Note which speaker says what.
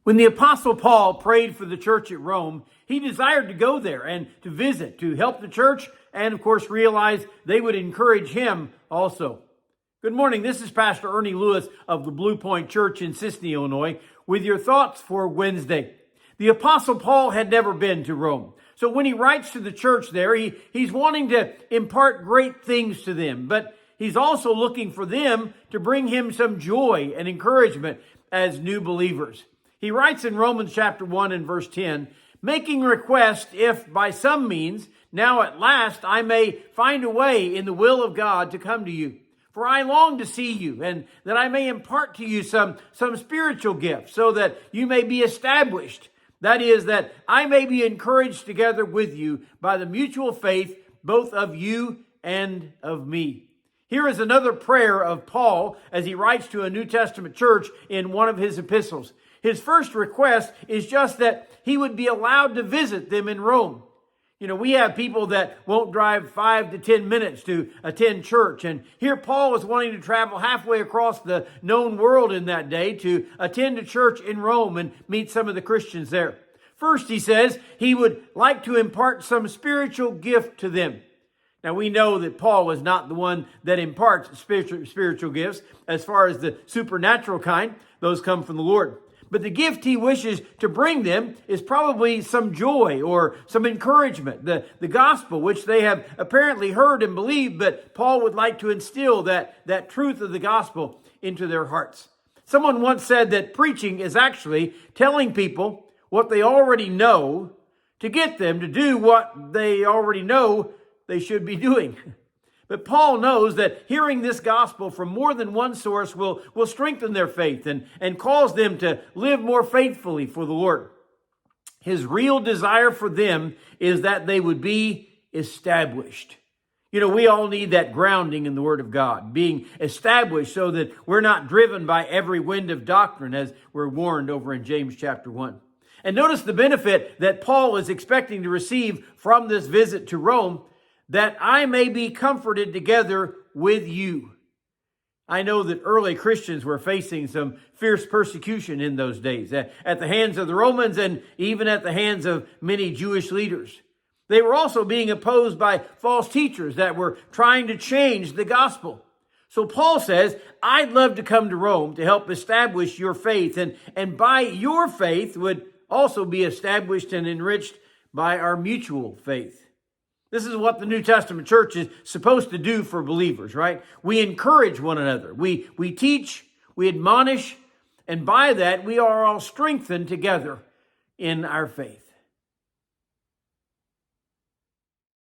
Speaker 1: When the Apostle Paul prayed for the church at Rome, he desired to go there and to visit, to help the church, and of course realize they would encourage him also. Good morning, this is Pastor Ernie Lewis of the Blue Point Church in Sisney, Illinois, with your thoughts for Wednesday. The Apostle Paul had never been to Rome. So when he writes to the church there, he's wanting to impart great things to them, but he's also looking for them to bring him some joy and encouragement as new believers. He writes in Romans chapter 1 and verse 10, making request if by some means, now at last I may find a way in the will of God to come to you. For I long to see you, and that I may impart to you some spiritual gifts, so that you may be established. That is, that I may be encouraged together with you by the mutual faith, both of you and of me. Here is another prayer of Paul as he writes to a New Testament church in one of his epistles. His first request is just that he would be allowed to visit them in Rome. You know, we have people that won't drive 5 to 10 minutes to attend church. And here Paul is wanting to travel halfway across the known world in that day to attend a church in Rome and meet some of the Christians there. First, he says he would like to impart some spiritual gift to them. Now, we know that Paul is not the one that imparts spiritual gifts. As far as the supernatural kind, those come from the Lord. But the gift he wishes to bring them is probably some joy or some encouragement, the gospel, which they have apparently heard and believed, but Paul would like to instill that truth of the gospel into their hearts. Someone once said that preaching is actually telling people what they already know to get them to do what they already know they should be doing. But Paul knows that hearing this gospel from more than one source will strengthen their faith and cause them to live more faithfully for the Lord. His real desire for them is that they would be established. You know, we all need that grounding in the Word of God, being established so that we're not driven by every wind of doctrine, as we're warned over in James chapter 1. And notice the benefit that Paul is expecting to receive from this visit to Rome, that I may be comforted together with you. I know that early Christians were facing some fierce persecution in those days at the hands of the Romans and even at the hands of many Jewish leaders. They were also being opposed by false teachers that were trying to change the gospel. So Paul says, I'd love to come to Rome to help establish your faith, and by your faith would also be established and enriched by our mutual faith. This is what the New Testament church is supposed to do for believers, right? We encourage one another. We teach, we admonish, and by that we are all strengthened together in our faith.